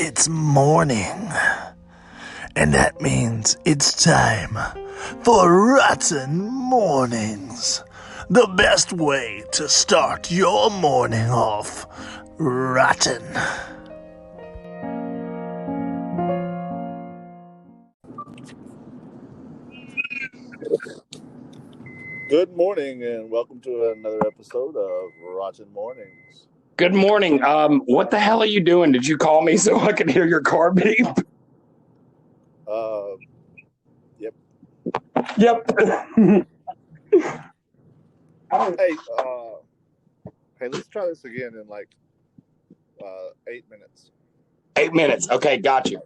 It's morning, and that means it's time for Rotten Mornings. The best way to start your morning off rotten. Good morning, and welcome to another episode of Rotten Mornings. Good morning. What the hell are you doing? Did you call me so I could hear your car beep? Yep. Yep. Hey, let's try this again in like 8 minutes. 8 minutes. Okay, got you.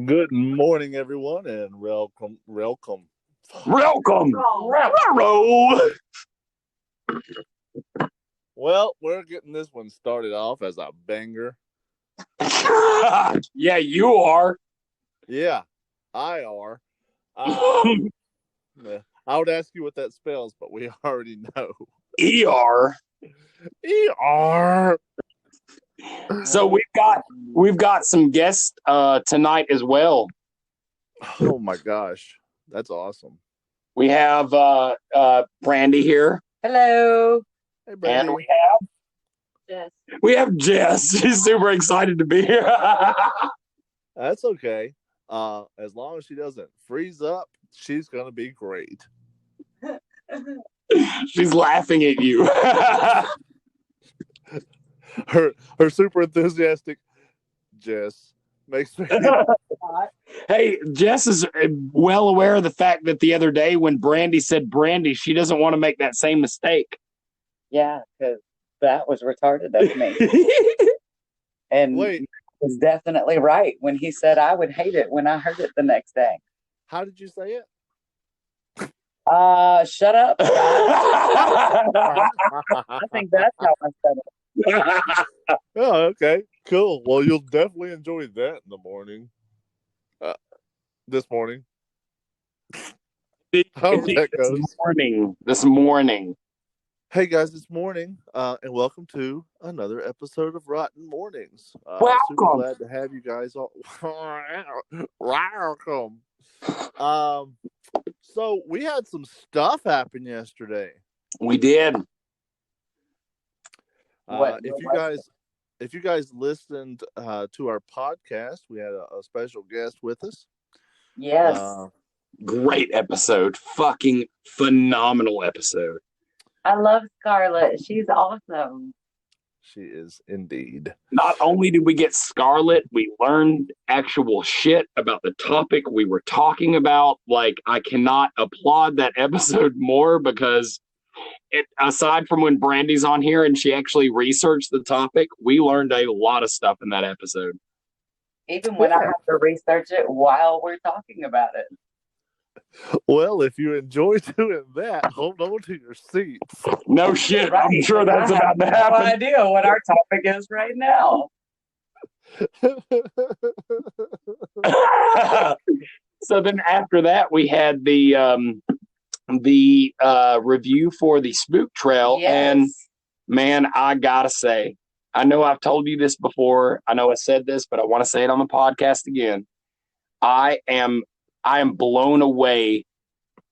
Good morning, everyone, and welcome. Welcome. Well, we're getting this one started off as a banger. Yeah, you are. Yeah, I are. I would ask you what that spells, but we already know. ER. ER. So we've got some guests tonight as well. Oh my gosh, that's awesome. We have Brandy here. Hello. Hey, Brandy. And we have Jess. She's super excited to be here. That's okay. As long as she doesn't freeze up, she's gonna be great. She's laughing at you. her super enthusiastic Jess makes me. Hey, Jess is well aware of the fact that the other day when Brandy said Brandy, she doesn't want to make that same mistake. Yeah, because that was retarded of me. And Wait, he was definitely right when he said I would hate it when I heard it the next day. how did you say it? Shut up. I think that's how I said it. Oh, okay, cool. Well, you'll definitely enjoy that in the morning. This morning. However that goes. This morning. Hey guys, it's morning, and welcome to another episode of Rotten Mornings. Welcome. Super glad to have you guys all. Welcome. So we had some stuff happen yesterday. We did. If you guys listened to our podcast, we had a special guest with us. Yes. Great episode. Fucking phenomenal episode. I love Scarlett. She's awesome. She is indeed. Not only did we get Scarlett, we learned actual shit about the topic we were talking about. Like, I cannot applaud that episode more because aside from when Brandy's on here and she actually researched the topic, we learned a lot of stuff in that episode. Even when I have to research it while we're talking about it. Well, if you enjoy doing that, hold on to your seats. No shit. Right. I'm sure that's about to happen. I have no idea what our topic is right now. So then after that, we had the review for the Spook Trail. Yes. And man, I gotta say, I know I've told you this before. I know I said this, but I want to say it on the podcast again. I am blown away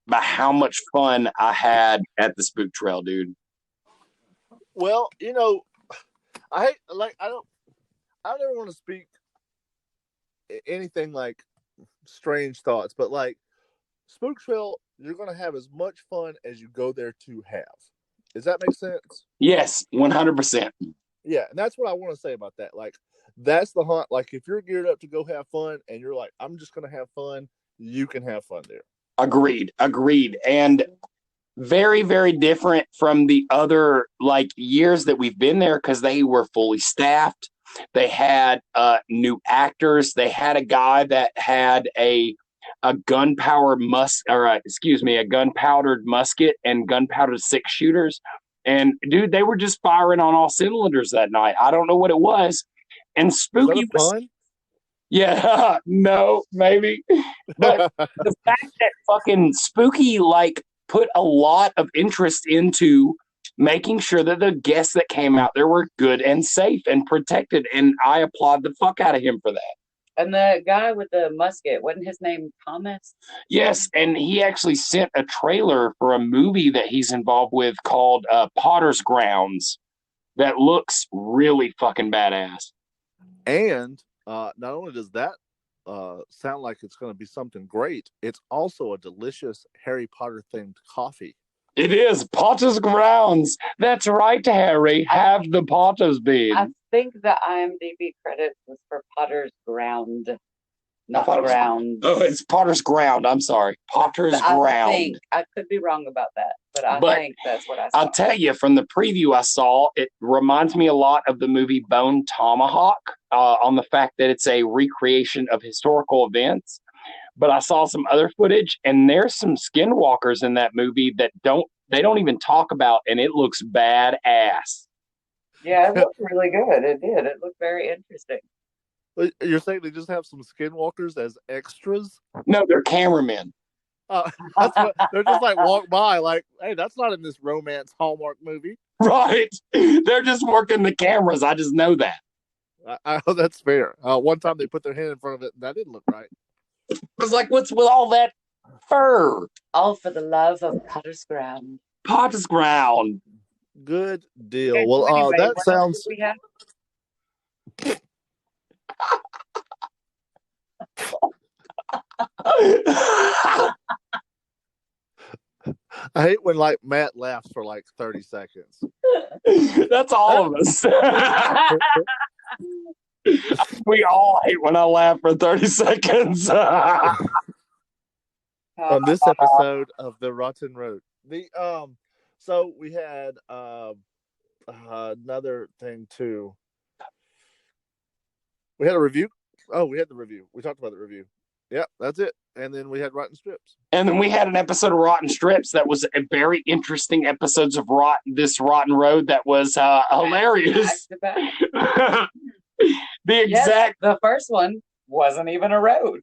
by how much fun I had at the Spook Trail, dude. Well, you know, I don't ever want to speak anything like strange thoughts, but like Spook Trail, you're going to have as much fun as you go there to have. Does that make sense? Yes, 100%. Yeah, and that's what I want to say about that. Like, that's the hunt. Like, if you're geared up to go have fun and you're like, I'm just going to have fun, you can have fun there. Agreed. And very, very different from the other like years that we've been there because they were fully staffed. They had new actors. They had a guy that had a gunpowdered musket and gunpowdered 6-shooters. And dude, they were just firing on all cylinders that night. I don't know what it was. And Spooky was fun? Yeah, no, maybe. But the fact that fucking Spooky like put a lot of interest into making sure that the guests that came out there were good and safe and protected. And I applaud the fuck out of him for that. And the guy with the musket, wasn't his name Thomas? Yes, and he actually sent a trailer for a movie that he's involved with called Potter's Grounds that looks really fucking badass. And not only does that sound like it's going to be something great, it's also a delicious Harry Potter themed coffee. It is Potter's Grounds. That's right, Harry. Have the Potter's bean. I think the IMDb credit was for Potter's Ground, not Potter's Ground. Oh, it's Potter's Ground. I'm sorry. Potter's Ground. I could be wrong about that, but I think that's what I saw. I'll tell you, from the preview I saw, it reminds me a lot of the movie Bone Tomahawk on the fact that it's a recreation of historical events. But I saw some other footage, and there's some skinwalkers in that movie that they don't even talk about, and it looks badass. Yeah, it looked really good. It did. It looked very interesting. You're saying they just have some skinwalkers as extras? No, they're cameramen. They're just like walk by, like, hey, that's not in this romance Hallmark movie. Right. They're just working the cameras. I just know that. That's fair. One time they put their hand in front of it, and that didn't look right. I was like, what's with all that fur? All for the love of Potter's Ground. Potter's Ground. Good deal. Okay, Well, anyway, that sounds. We have? I hate when like Matt laughs for like 30 seconds. That's all of us. We all hate when I laugh for 30 seconds. On this episode of the Rotten Road. So we had another thing too. We had a review. Oh, we had the review. We talked about the review. Yep, that's it. And then we had Rotten Strips. And then we had an episode of Rotten Strips that was a very interesting episodes of Rotten Road that was hilarious. The first one wasn't even a road.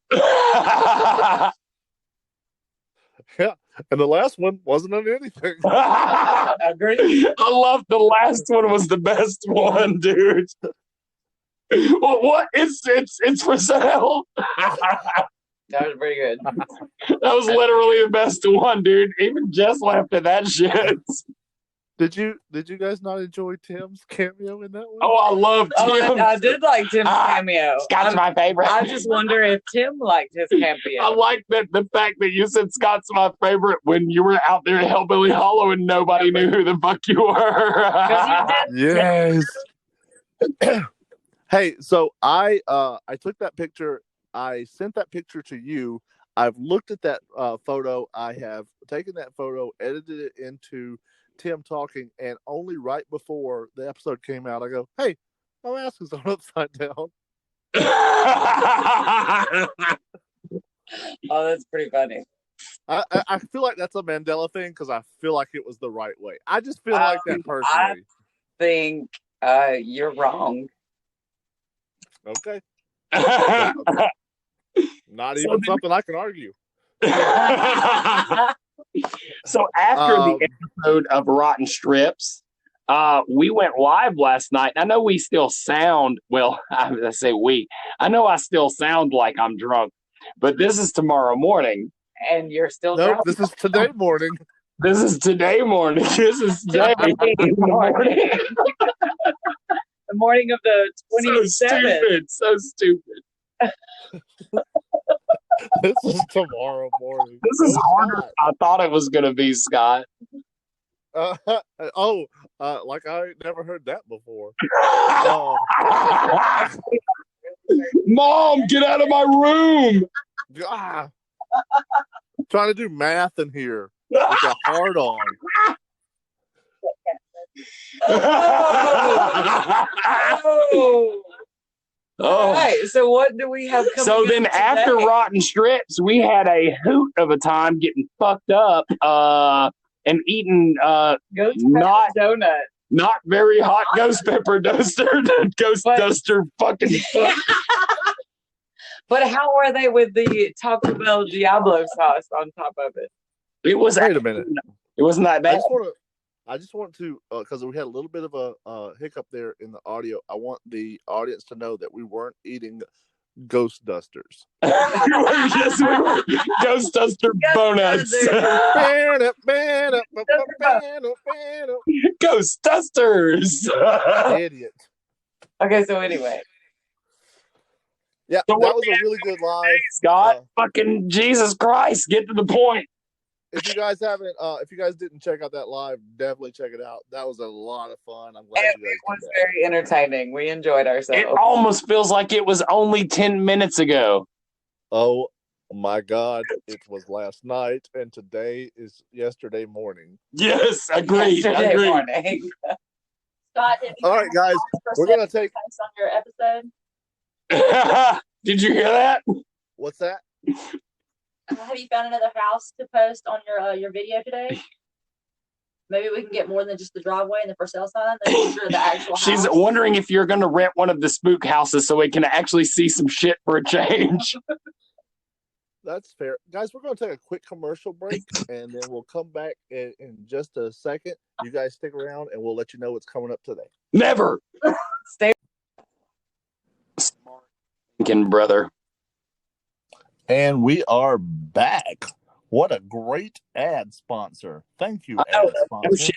Yeah, and the last one wasn't on anything. Agreed. I love the last one was the best one, dude. Well, what? It's for sale. That was pretty good. That was literally the best one, dude. Even Jess laughed at that shit. Did you guys not enjoy Tim's cameo in that one? Oh, I love Tim. I did like Tim's cameo. Scott's my favorite. I just wonder if Tim liked his cameo. I like the fact that you said Scott's my favorite when you were out there at Hellbilly Hollow and nobody knew who the fuck you were. Yes. Hey, so I took that picture. I sent that picture to you. I've looked at that photo. I have taken that photo, edited it into Tim talking, and only right before the episode came out, I go, "Hey, my mask is on upside down." Oh, that's pretty funny. I feel like that's a Mandela thing because I feel like it was the right way. I just feel like that personally. I think you're wrong. Okay. Not even something I can argue. So after the episode of Rotten Strips, we went live last night. I know we still sound, well, I say we. I know I still sound like I'm drunk, but this is tomorrow morning. And you're still drunk. drunk. This is today morning. This is today morning. This is today morning. The morning of the 27th. So stupid. This is tomorrow morning. This is harder than I thought it was going to be, Scott. Like I never heard that before. Mom, get out of my room. Trying to do math in here. With a hard on. All right, so what do we have coming So then after Rotten Strips, we had a hoot of a time getting fucked up and eating donut. Not very hot ghost pepper duster fucking But how were they with the Taco Bell Diablo sauce on top of it? It was Wait a minute. It wasn't that bad. I just want to, because we had a little bit of a hiccup there in the audio. I want the audience to know that we weren't eating ghost dusters. Yes, we were. Ghost Duster Donuts. Ghost Dusters. Idiot. Okay, so anyway. Yeah, So that was a really good live. Scott, fucking Jesus Christ, get to the point. If you guys didn't check out that live, definitely check it out. That was a lot of fun. I'm glad you guys It was did that. very entertaining. We enjoyed ourselves. It almost feels like it was only 10 minutes ago. Oh my God, it was last night, and today is yesterday morning. Yes, agreed. Yesterday morning. Scott, all right, guys, we're gonna take on your episode. Did you hear that? What's that? Have you found another house to post on your video today? Maybe we can get more than just the driveway and the for sale sign. The actual house. She's wondering if you're going to rent one of the spook houses so we can actually see some shit for a change. That's fair. Guys, we're going to take a quick commercial break, and then we'll come back in just a second. You guys stick around, and we'll let you know what's coming up today. Never. Stay. Thinking, brother. And we are back. What a great ad sponsor. Thank you, ad sponsor. Oh, shit,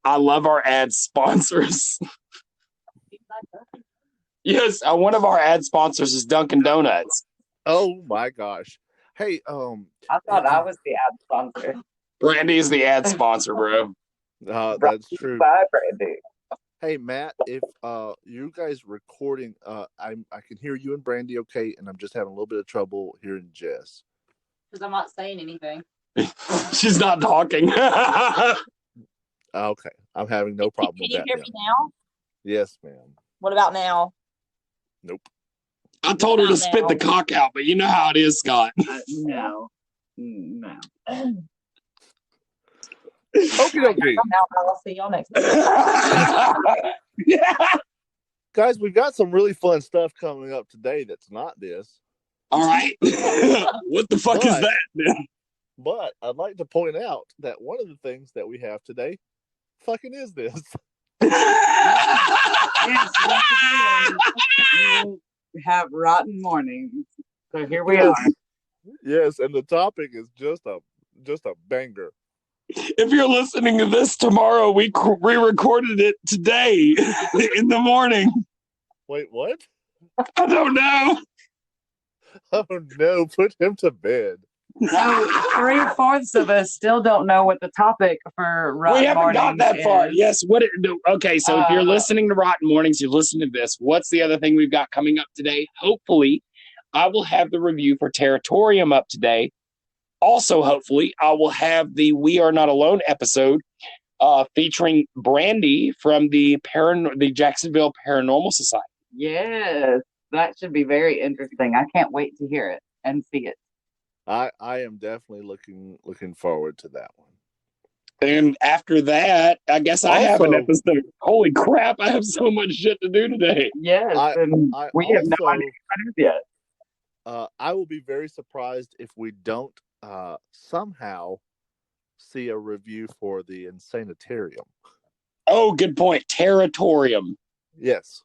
I love our ad sponsors. Yes, one of our ad sponsors is Dunkin' Donuts. Oh my gosh. Hey, I thought I was the ad sponsor. Brandy is the ad sponsor, bro. That's true. Bye, Brandy. Hey, Matt, if you guys recording, I can hear you and Brandy okay, and I'm just having a little bit of trouble hearing Jess. Because I'm not saying anything. She's not talking. Okay, I'm having no problem with that. Can you hear me now? Yes, ma'am. What about now? Nope. I told her to spit the cock out, but you know how it is, Scott. No. Okay. I'll see y'all next week. Guys, we've got some really fun stuff coming up today that's not this. All right. What the fuck is that, man? But I'd like to point out that one of the things that we have today fucking is this. Yes, once again, we have rotten mornings. So here we are. Yes, and the topic is just a banger. If you're listening to this tomorrow, we re-recorded it today in the morning. Wait, what? I don't know. Oh no, put him to bed. So 3/4 of us still don't know what the topic for Rotten We haven't got that Mornings far. is. Yes. Okay, so if you're listening to Rotten Mornings, you're listening to this. What's the other thing we've got coming up today? Hopefully, I will have the review for Territorium up today. Also, hopefully, I will have the We Are Not Alone episode featuring Brandy from the Jacksonville Paranormal Society. Yes, that should be very interesting. I can't wait to hear it and see it. I am definitely looking forward to that one. And after that, I guess I have an episode. Holy crap, I have so much shit to do today. Yes, and we have no idea what it is yet. I will be very surprised if we don't somehow see a review for the Insanitarium. Oh, good point. Territorium. Yes.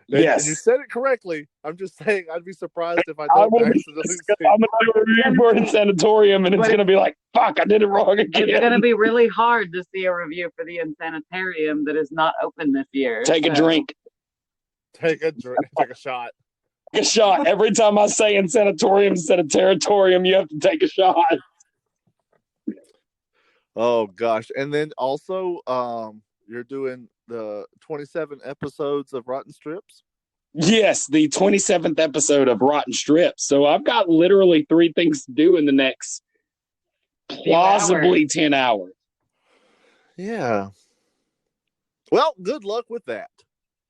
Yes. And you said it correctly. I'm just saying I'd be surprised if I don't accidentally see. I'm going to do a review for Insanitarium, and it's going to be like, fuck, I did it wrong again. It's going to be really hard to see a review for the Insanitarium that is not open this year. Take a drink. Take a drink. Take a shot. Take a shot. Every time I say Insanatorium instead of Territorium, you have to take a shot. Oh, gosh. And then also, you're doing the 27 episodes of Rotten Strips? Yes, the 27th episode of Rotten Strips. So I've got literally 3 things to do in the next plausibly 10 hours. Yeah. Well, good luck with that.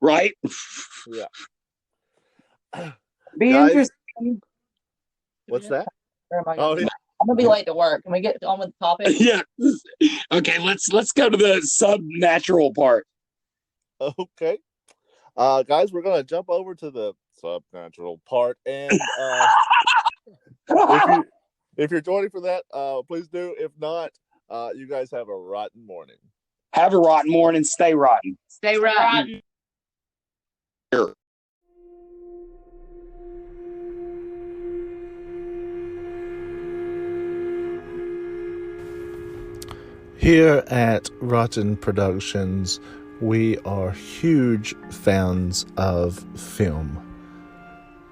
Right? Yeah. Be Guys, interesting. What's that? Oh, yeah. I'm gonna be late to work. Can we get on with the topic? Yeah. Okay, let's go to the subnatural part. Okay. Guys, we're gonna jump over to the subnatural part, and if you're joining for that, please do. If not, you guys have a rotten morning. Have a rotten morning. Stay rotten. Stay rotten. Here at ROTN Productions, we are huge fans of film.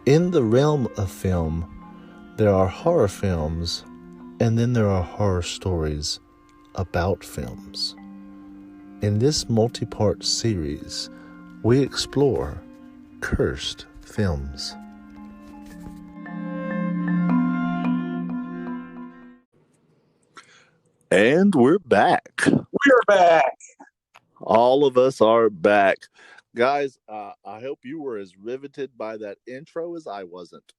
In the realm of film, there are horror films, and then there are horror stories about films. In this multi-part series, we explore cursed films. And we're back. We're back. All of us are back. Guys, I hope you were as riveted by that intro as I wasn't.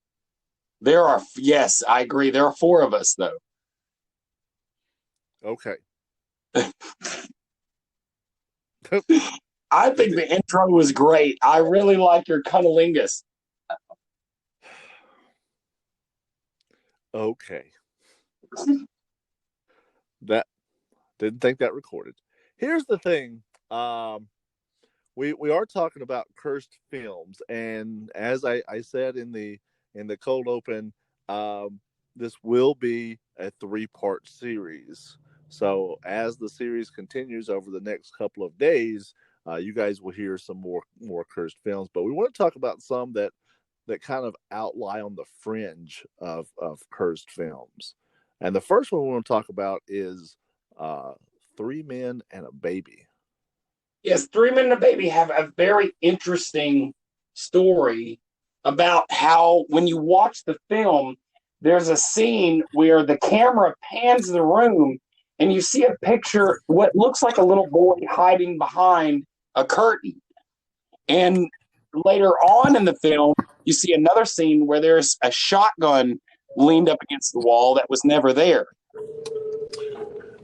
Yes, I agree. There are 4 of us, though. Okay. I think the intro was great. I really like your cunnilingus. Okay. That didn't think that recorded. Here's the thing. We are talking about cursed films, and as I said in the cold open, this will be a 3-part series. So as the series continues over the next couple of days, you guys will hear some more cursed films. But we want to talk about some that kind of outlie on the fringe of cursed films. And the first one we want to talk about is 3 Men and a Baby. Yes, 3 Men and a Baby have a very interesting story about how when you watch the film, there's a scene where the camera pans the room and you see a picture, what looks like a little boy hiding behind a curtain. And later on in the film, you see another scene where there's a shotgun leaned up against the wall that was never there.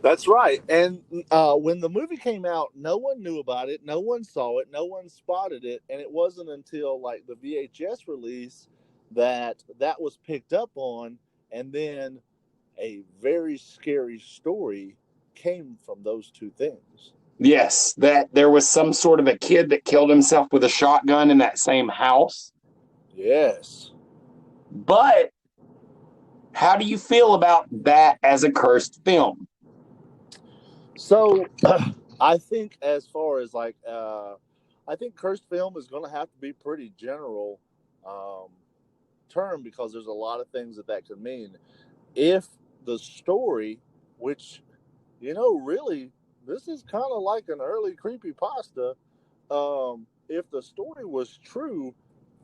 That's right. And when the movie came out, no one knew about it. No one saw it. No one spotted it. And it wasn't until like the VHS release that was picked up on. And then a very scary story came from those 2 things. Yes, that there was some sort of a kid that killed himself with a shotgun in that same house. Yes. But how do you feel about that as a cursed film? So I think as far as like, I think cursed film is going to have to be pretty general term, because there's a lot of things that could mean. If the story, which, really, this is kind of like an early creepypasta. If the story was true,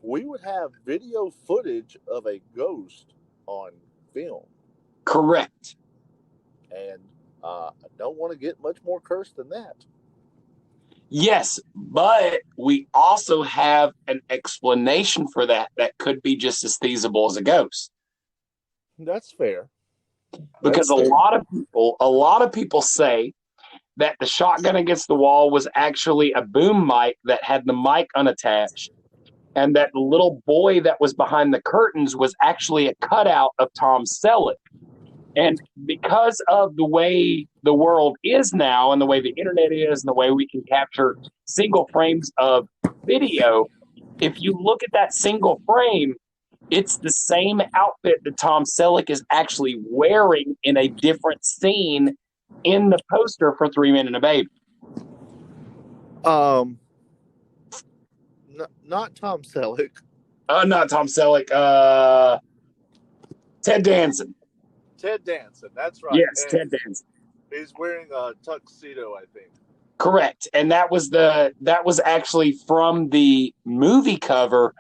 we would have video footage of a ghost on film. Correct. And I don't want to get much more cursed than that. Yes, but we also have an explanation for that could be just as feasible as a ghost. That's fair. Because a lot of people say that the shotgun against the wall was actually a boom mic that had the mic unattached, and that the little boy that was behind the curtains was actually a cutout of Tom Selleck. And because of the way the world is now and the way the internet is and the way we can capture single frames of video, if you look at that single frame, it's the same outfit that Tom Selleck is actually wearing in a different scene in the poster for 3 Men and a Baby. Not Tom Selleck. Not Tom Selleck. Ted Danson. Ted Danson, that's right. Yes, Ted Danson. He's wearing a tuxedo, I think. Correct, and that was actually from the movie cover,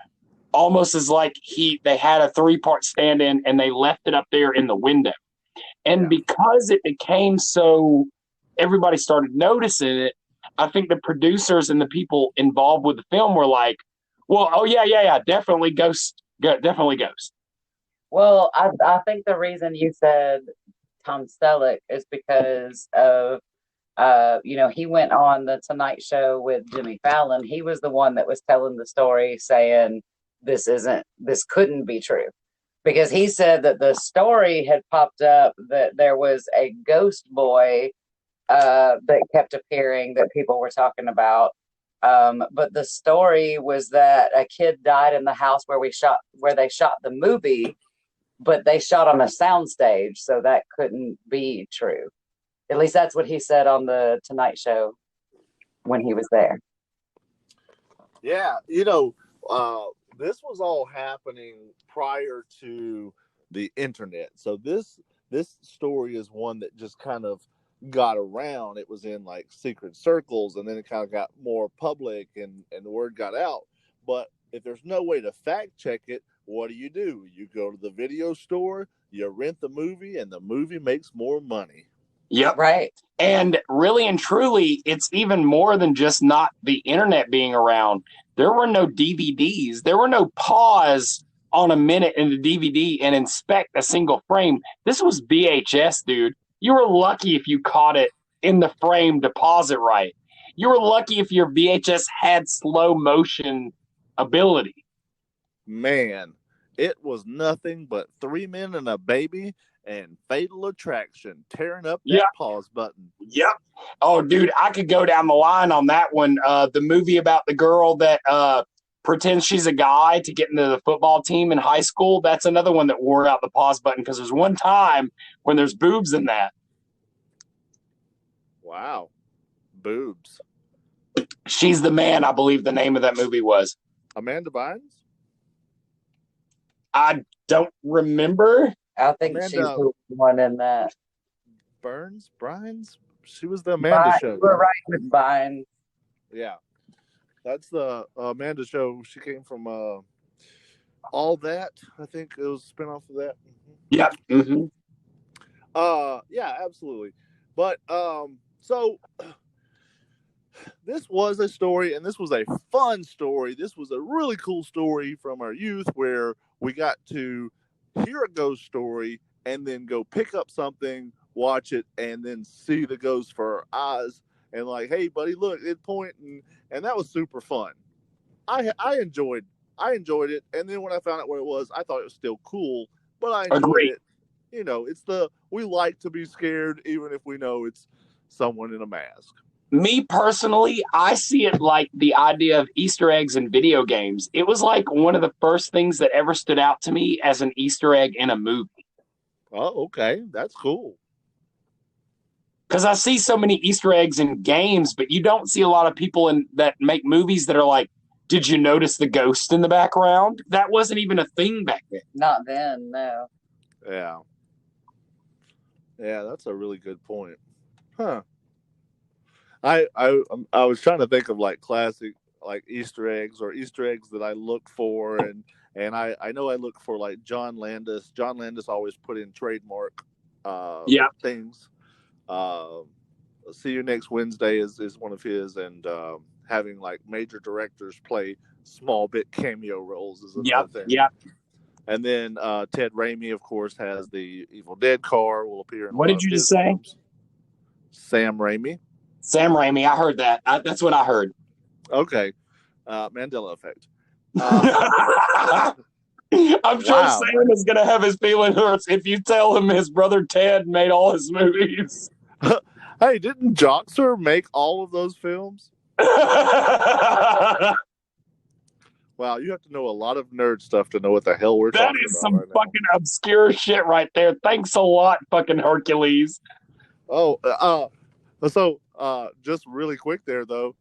almost as like they had a 3-part stand-in and they left it up there in the window. And because it became so, everybody started noticing it, I think the producers and the people involved with the film were like, well, oh yeah, definitely ghost. Well, I think the reason you said Tom Selleck is because of, he went on the Tonight Show with Jimmy Fallon. He was the one that was telling the story saying this couldn't be true, because he said that the story had popped up that there was a ghost boy that kept appearing that people were talking about. But the story was that a kid died in the house where they shot the movie, but they shot on a soundstage, so that couldn't be true. At least that's what he said on the Tonight Show when he was there. Yeah, this was all happening prior to the internet. So this story is one that just kind of got around. It was in like secret circles, and then it kind of got more public, and the word got out. But if there's no way to fact check it, what do? You go to the video store, you rent the movie, and the movie makes more money. Yep. Right. And really and truly, it's even more than just not the internet being around. There were no DVDs. There were no pause on a minute in the DVD and inspect a single frame. This was VHS, dude. You were lucky if you caught it in the frame to pause it right. You were lucky if your VHS had slow motion ability. Man, it was nothing but 3 Men and a Baby and Fatal Attraction tearing up that pause button. Yep. Oh, dude, I could go down the line on that one. The movie about the girl that pretends she's a guy to get into the football team in high school. That's another one that wore out the pause button because there's one time when there's boobs in that. Wow. Boobs. She's the Man, I believe the name of that movie was. Amanda Bynes? I don't remember. I think she's the one in that. Bynes? She was the Amanda Show. We're right with Bynes. Yeah. That's the Amanda Show. She came from All That. I think it was a spinoff of that. Yep. Mm-hmm. Yeah, absolutely. But so this was a story, and this was a fun story. This was a really cool story from our youth where we got to hear a ghost story and then go pick up something, watch it, and then see the ghost for our eyes and like, hey, buddy, look, it pointing, and that was super fun. I enjoyed it, and then when I found out what it was, I thought it was still cool, but I enjoyed it. It's we like to be scared even if we know it's someone in a mask. Me personally, I see it like the idea of Easter eggs in video games. It was like one of the first things that ever stood out to me as an Easter egg in a movie. Oh, okay. That's cool. Because I see so many Easter eggs in games, but you don't see a lot of people that make movies that are like, did you notice the ghost in the background? That wasn't even a thing back then. Not then, no. Yeah. Yeah, that's a really good point. Huh. I was trying to think of like classic like Easter eggs or Easter eggs that I look for, and I know I look for like John Landis. John Landis always put in trademark things. See You Next Wednesday is one of his, and having like major directors play small bit cameo roles is another thing. Yeah. And then Ted Raimi, of course, has the Evil Dead car. Will appear in. What did you just say? Films. Sam Raimi. Sam Raimi, I heard that. That's what I heard. Okay. Mandela effect. I'm sure Sam is going to have his feelings hurt if you tell him his brother Ted made all his movies. Hey, didn't Joxer make all of those films? Wow, you have to know a lot of nerd stuff to know what the hell we're talking about. That is some fucking obscure shit right there. Thanks a lot, fucking Hercules. Oh, so just really quick there though,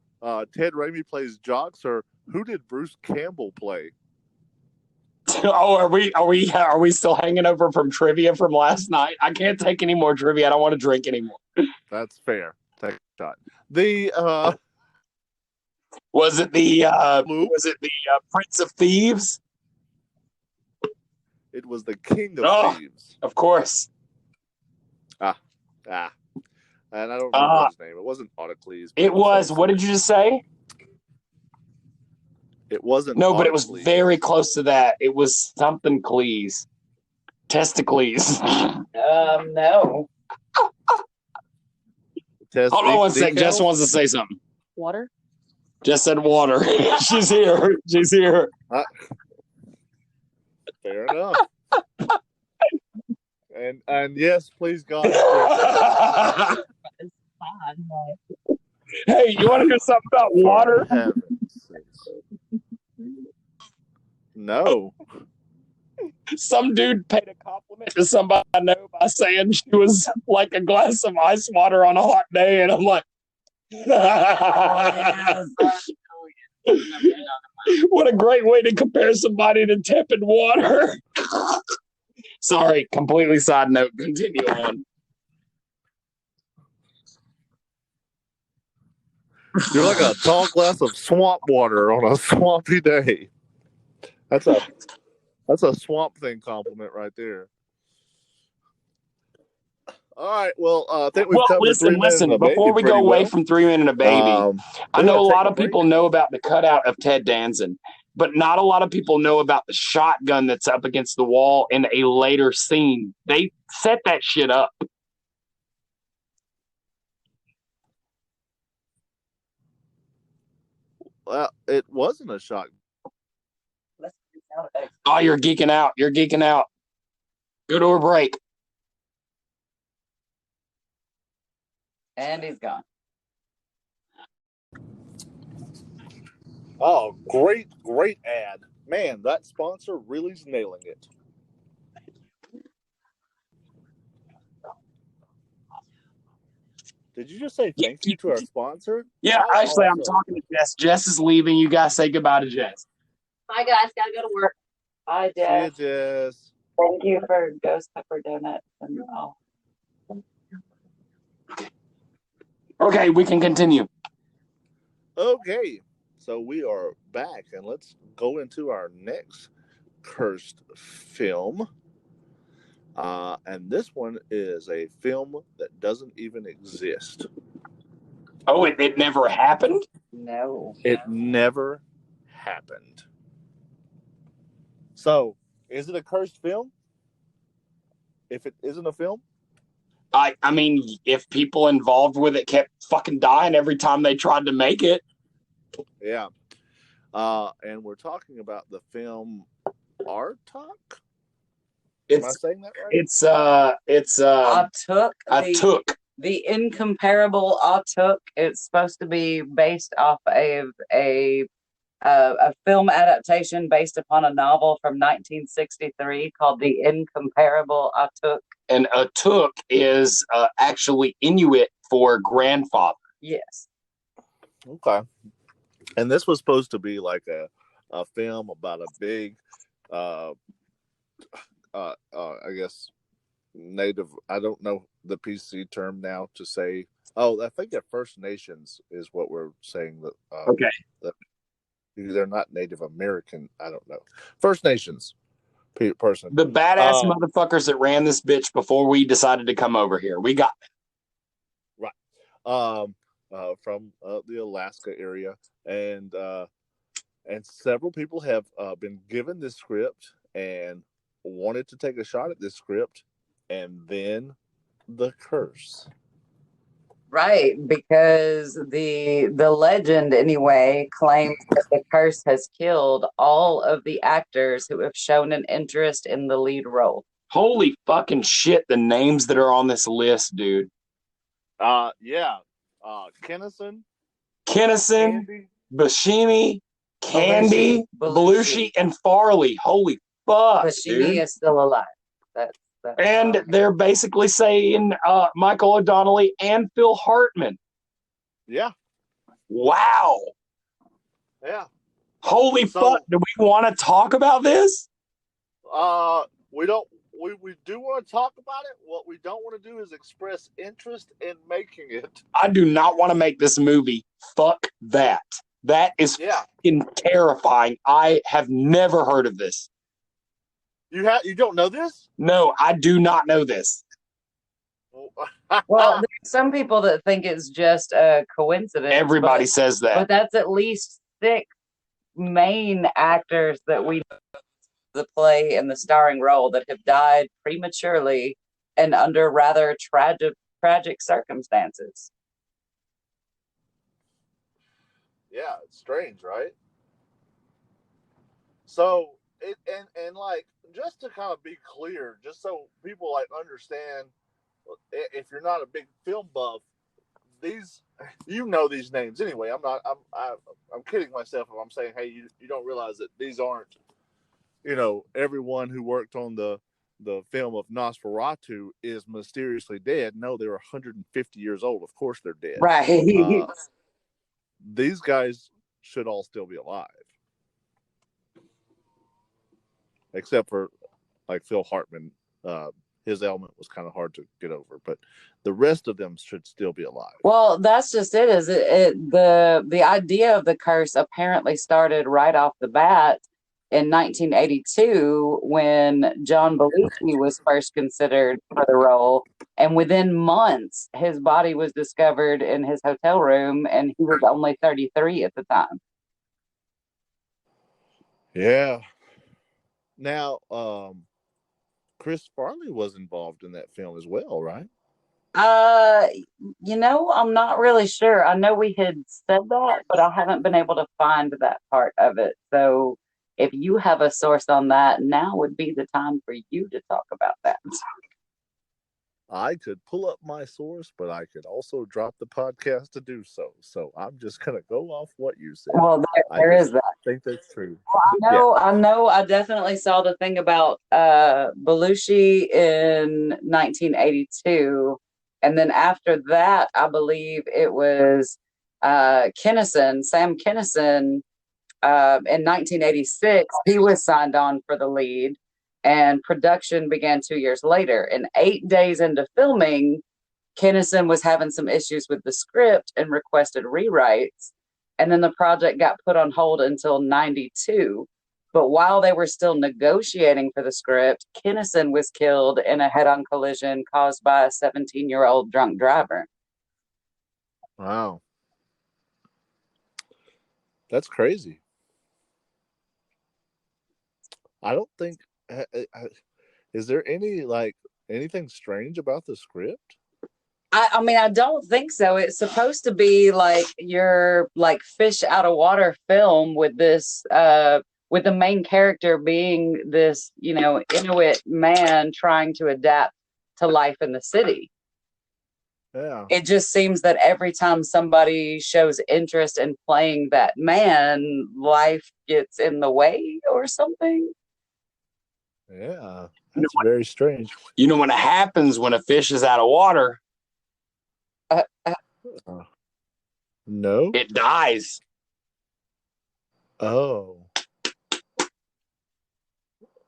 Ted Raimi plays Joxer. Who did Bruce Campbell play? Oh, are we still hanging over from trivia from last night? I can't take any more trivia. I don't want to drink anymore. That's fair. Take a shot. The was it the Prince of Thieves? It was the King of Thieves. Of course. And I don't remember his name. It wasn't Autocles. It was. What did you just say? It wasn't. No, but it was very close to that. It was something Cleese. Testicles. No. Hold on one sec. Jess wants to say something. Water? Jess said water. She's here. She's here. Fair enough. And yes, please God. Hey, you want to hear something about For water? heaven's sakes. No. Some dude paid a compliment to somebody I know by saying she was like a glass of ice water on a hot day, and I'm like, what a great way to compare somebody to tepid water. Sorry, completely side note. Continue on. You're like a tall glass of swamp water on a swampy day. That's a Swamp Thing compliment right there. All right. Well, I think we've covered 3 minutes and a baby before we go pretty away well. from 3 Minute a Baby, I we're know a gonna take lot a of break. people know about the cutout of Ted Danson, but not a lot of people know about the shotgun that's up against the wall in a later scene. They set that shit up. Well, it wasn't a shotgun. Oh, you're geeking out. You're geeking out. Go to a break. And he's gone. Oh, great ad. Man, that sponsor really's nailing it. Did you just say thank you to our sponsor? Yeah, How actually, I'm awesome. talking to Jess. Jess is leaving. You guys say goodbye to Jess. Bye, guys. Gotta go to work. Bye, See you, Jess. Jess. Thank you for ghost pepper donuts and all. Okay, we can continue. Okay, so we are back, and let's go into our next cursed film. And this one is a film that doesn't even exist. Oh, it never happened? No. It never happened. So, is it a cursed film? If it isn't a film? I mean, if people involved with it kept fucking dying every time they tried to make it. Yeah. And we're talking about the film Artok? Am I saying that right? I took the incomparable Atuk. It's supposed to be based off of a film adaptation based upon a novel from 1963 called The Incomparable Atuk. And Atuk is actually Inuit for grandfather. Yes. Okay. And this was supposed to be like a film about a big, I guess, native. I don't know the PC term now to say. Oh, I think that First Nations is what we're saying. That okay. That they're not Native American. I don't know. First Nations person. The badass motherfuckers that ran this bitch before we decided to come over here. We got right. From the Alaska area, and several people have been given this script and wanted to take a shot at this script, and then the curse. Right, because the legend anyway claims that the curse has killed all of the actors who have shown an interest in the lead role. Holy fucking shit, the names that are on this list, dude. Yeah. Kennison, Buscemi, Candy, Belushi, and Farley. Holy fuck, Buscemi is still alive. That's and they're basically saying Michael O'Donnell and Phil Hartman. Yeah. Wow. Yeah. Holy fuck. Do we want to talk about this? We don't. We do want to talk about it. What we don't want to do is express interest in making it. I do not want to make this movie. Fuck that. That is fucking terrifying. I have never heard of this. You don't know this? No, I do not know this. Well, there's some people that think it's just a coincidence. Everybody says that. But that's at least 6 main actors that we know the play and the starring role that have died prematurely and under rather tragic circumstances. Yeah, it's strange, right? So and like, just to kind of be clear, just so people like understand, if you're not a big film buff, these, you know, these names anyway. I'm kidding myself if I'm saying, hey, you don't realize that these aren't, you know, everyone who worked on the film of Nosferatu is mysteriously dead. No, they're 150 years old. Of course they're dead. Right. These guys should all still be alive. Except for like Phil Hartman. His ailment was kind of hard to get over, but the rest of them should still be alive. Well, that's just it. Is the idea of the curse apparently started right off the bat in 1982 when John Belushi was first considered for the role, and within months his body was discovered in his hotel room, and he was only 33 at the time. Yeah. Now, Chris Farley was involved in that film as well, right? You know, I'm not really sure. I know we had said that, but I haven't been able to find that part of it. So if you have a source on that, now would be the time for you to talk about that. I could pull up my source, but I could also drop the podcast to do so. So I'm just gonna go off what you said. Well, there is that. I think that's true. Well, I know. I definitely saw the thing about Belushi in 1982, and then after that, I believe it was Kinison, Sam Kinison, in 1986. He was signed on for the lead. And production began 2 years later. And 8 days into filming, Kinison was having some issues with the script and requested rewrites. And then the project got put on hold until 92. But while they were still negotiating for the script, Kinison was killed in a head-on collision caused by a 17-year-old drunk driver. Wow. That's crazy. I don't think... is there anything strange about the script? I mean, I don't think so. It's supposed to be like your fish out of water film with this with the main character being this, you know, Inuit man trying to adapt to life in the city. Yeah. It just seems that every time somebody shows interest in playing that man, life gets in the way or something. Yeah, that's very strange. You know what happens when a fish is out of water? No. It dies. Oh.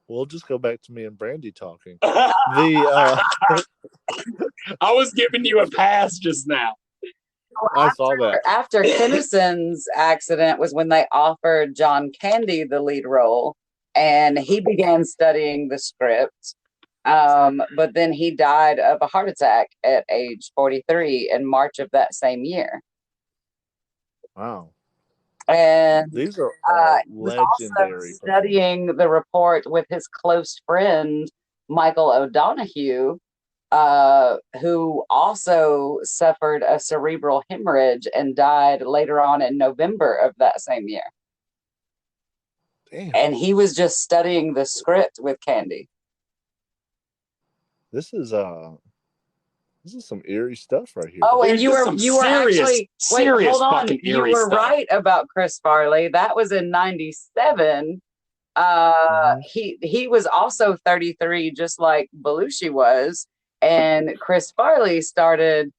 We'll just go back to me and Brandy talking. I was giving you a pass just now. I saw that. After Kinison's accident was when they offered John Candy the lead role. And he began studying the script, but then he died of a heart attack at age 43 in March of that same year. Wow. And these are legendary. He was also studying the report with his close friend, Michael O'Donoghue, who also suffered a cerebral hemorrhage and died later on in November of that same year. Damn. And he was just studying the script with Candy. This is some eerie stuff right here. Oh, and you were actually hold on. You were right about Chris Farley. That was in 97. He was also 33, just like Belushi was, and Chris Farley started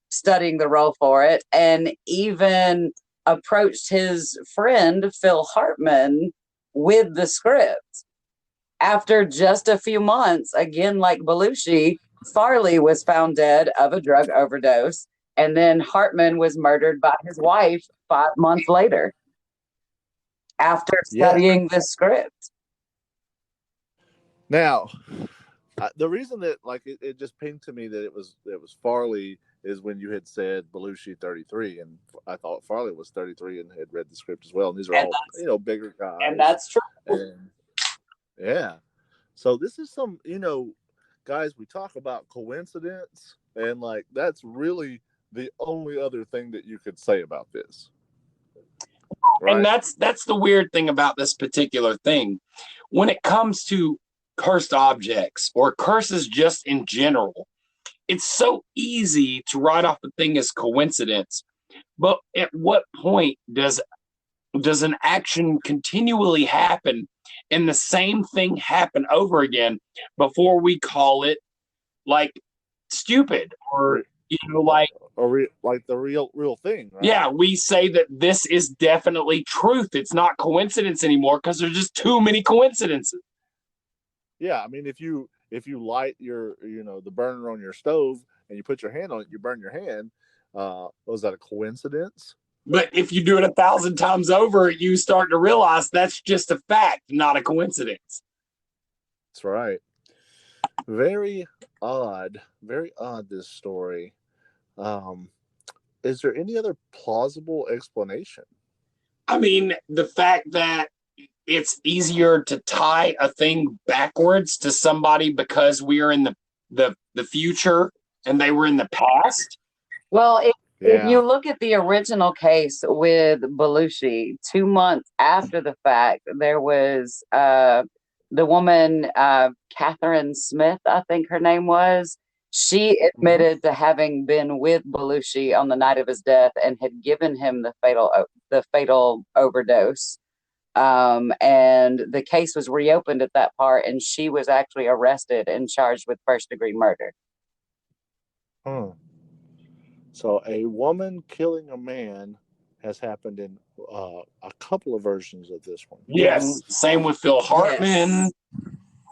studying the role for it, and even approached his friend Phil Hartman with the script. After just a few months, again like Belushi, Farley was found dead of a drug overdose, and then Hartman was murdered by his wife 5 months later after studying the script. Now, the reason that it just pinged to me that it was Farley is when you had said Belushi 33, and I thought Farley was 33 and had read the script as well. And these are all bigger guys, and that's true. And, yeah, so this is some guys. We talk about coincidence, and that's really the only other thing that you could say about this. Right? And that's the weird thing about this particular thing. When it comes to cursed objects or curses just in general, it's so easy to write off the thing as coincidence. But at what point does an action continually happen and the same thing happen over again before we call it like stupid or like the real thing, right? Yeah, we say that this is definitely truth. It's not coincidence anymore because there's just too many coincidences. Yeah, I mean, if you light your the burner on your stove and you put your hand on it, you burn your hand. Was that a coincidence? But if you do it 1,000 times over, you start to realize that's just a fact, not a coincidence. That's right. Very odd. Very odd, this story. Is there any other plausible explanation? I mean, the fact that it's easier to tie a thing backwards to somebody because we are in the future and they were in the past. Well, if you look at the original case with Belushi, 2 months after the fact, there was the woman, Catherine Smith, I think her name was. She admitted to having been with Belushi on the night of his death and had given him the fatal overdose. And the case was reopened at that part, and she was actually arrested and charged with first-degree murder. So a woman killing a man has happened in a couple of versions of this one. Yes, same with Phil Hartman.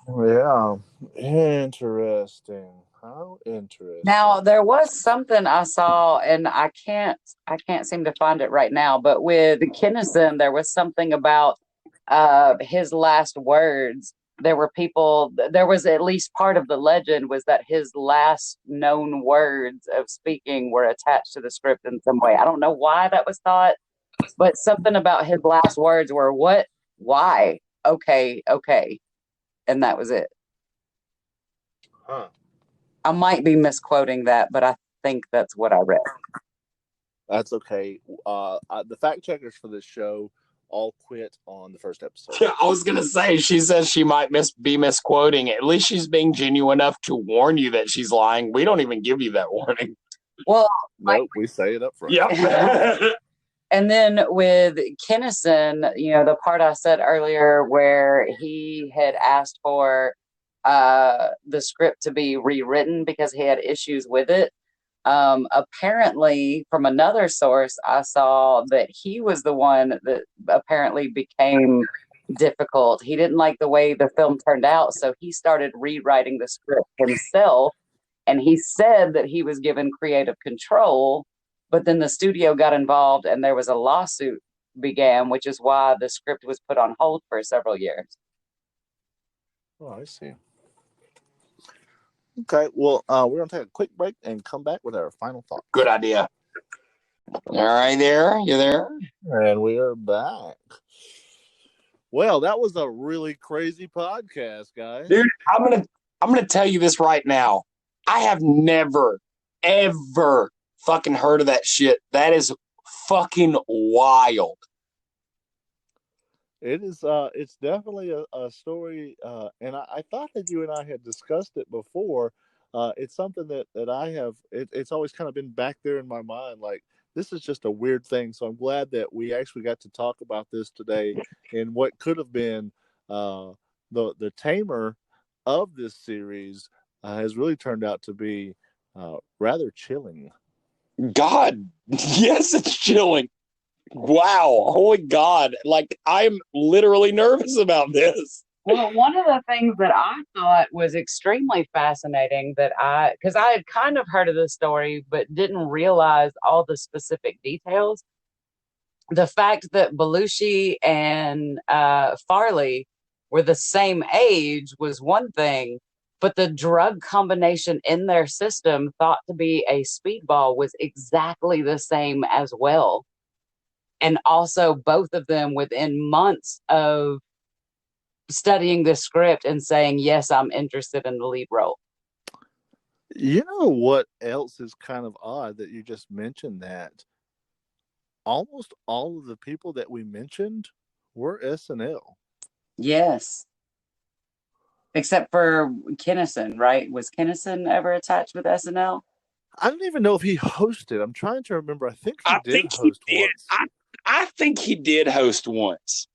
Yes. Yeah, interesting. How interesting. Now, there was something I saw, and I can't seem to find it right now, but with Kinnison, there was something about his last words. There was at least part of the legend was that his last known words of speaking were attached to the script in some way. I don't know why that was thought, but something about his last words were, "What? Why? Okay. And that was it. I might be misquoting that, but I think that's what I read. That's okay. The fact checkers for this show all quit on the first episode. Yeah, I was going to say, she says she might be misquoting. At least she's being genuine enough to warn you that she's lying. We don't even give you that warning. Well, nope, we say it up front. Yep. And then with Kinnison, the part I said earlier where he had asked for the script to be rewritten because he had issues with it. Apparently, from another source, I saw that he was the one that apparently became difficult. He didn't like the way the film turned out, so he started rewriting the script himself. And he said that he was given creative control, but then the studio got involved and there was a lawsuit began, which is why the script was put on hold for several years. Oh, I see. Okay, well, we're going to take a quick break and come back with our final thoughts. Good idea. All right, there. You there? And we are back. Well, that was a really crazy podcast, guys. Dude, I'm gonna tell you this right now. I have never, ever fucking heard of that shit. That is fucking wild. It is. It's definitely a story, and I thought that you and I had discussed it before. It's something that I have. It's always kind of been back there in my mind. Like, this is just a weird thing. So I'm glad that we actually got to talk about this today. And what could have been the tamer of this series has really turned out to be rather chilling. God, yes, it's chilling. Wow, holy God. Like, I'm literally nervous about this. Well, one of the things that I thought was extremely fascinating because I had kind of heard of the story, but didn't realize all the specific details. The fact that Belushi and Farley were the same age was one thing, but the drug combination in their system thought to be a speedball was exactly the same as well. And also both of them within months of studying the script and saying, yes, I'm interested in the lead role. You know what else is kind of odd that you just mentioned that? Almost all of the people that we mentioned were SNL. Yes. Except for Kinnison, right? Was Kinnison ever attached with SNL? I don't even know if he hosted. I'm trying to remember. I think he I did think he host did. once. I think he did host once.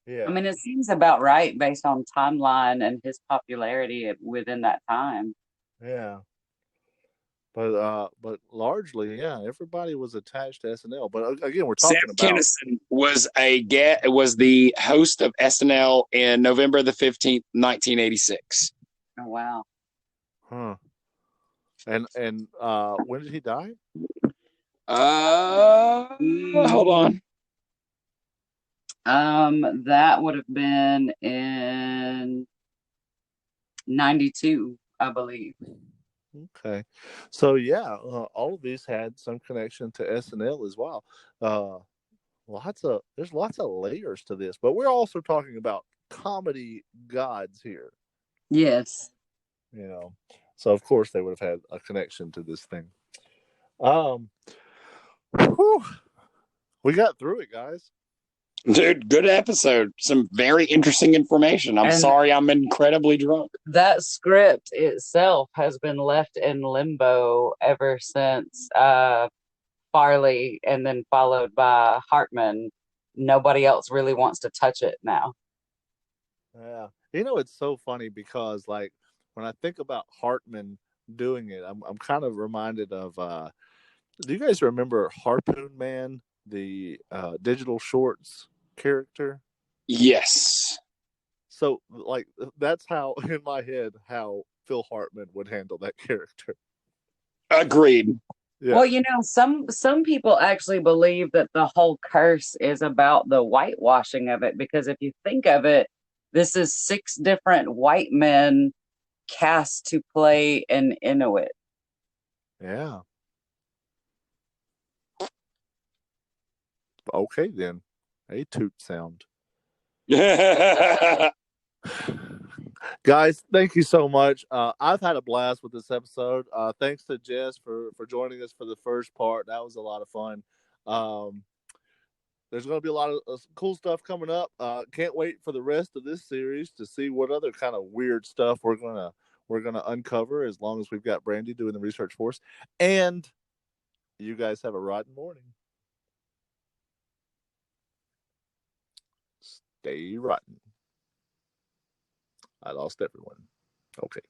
Yeah. I mean, it seems about right based on timeline and his popularity within that time. Yeah. But largely, yeah, everybody was attached to SNL. But again, we're Sam talking about Kinison was the host of SNL in November the 15th, 1986. Oh, wow. huh. And when did he die? Hold on. That would have been in 92, I believe. Okay. So yeah, all of these had some connection to SNL as well. There's lots of layers to this, but we're also talking about comedy gods here. Yes. You know, so of course they would have had a connection to this thing. Um, whew, we got through it, guys. Dude, good episode. Some very interesting information. I'm And sorry I'm incredibly drunk. that script itself has been left in limbo ever since Farley and then followed by Hartman. Nobody else really wants to touch it now. Yeah, you know it's so funny because like when I think about Hartman doing it, I'm kind of reminded of. Do you guys remember Harpoon Man, the digital shorts character? Yes. So like that's how in my head how Phil Hartman would handle that character. Agreed. Yeah. Well, some people actually believe that the whole curse is about the whitewashing of it, because if you think of it, this is 6 different white men cast to play an Inuit. Yeah. Okay then. A toot sound. Guys, thank you so much. I've had a blast with this episode. Thanks to Jess for joining us for the first part. That was a lot of fun. There's going to be a lot of cool stuff coming up. Can't wait for the rest of this series to see what other kind of weird stuff we're gonna uncover. As long as we've got Brandy doing the research for us, and you guys have a rotten morning. Stay rotten. I lost everyone. Okay.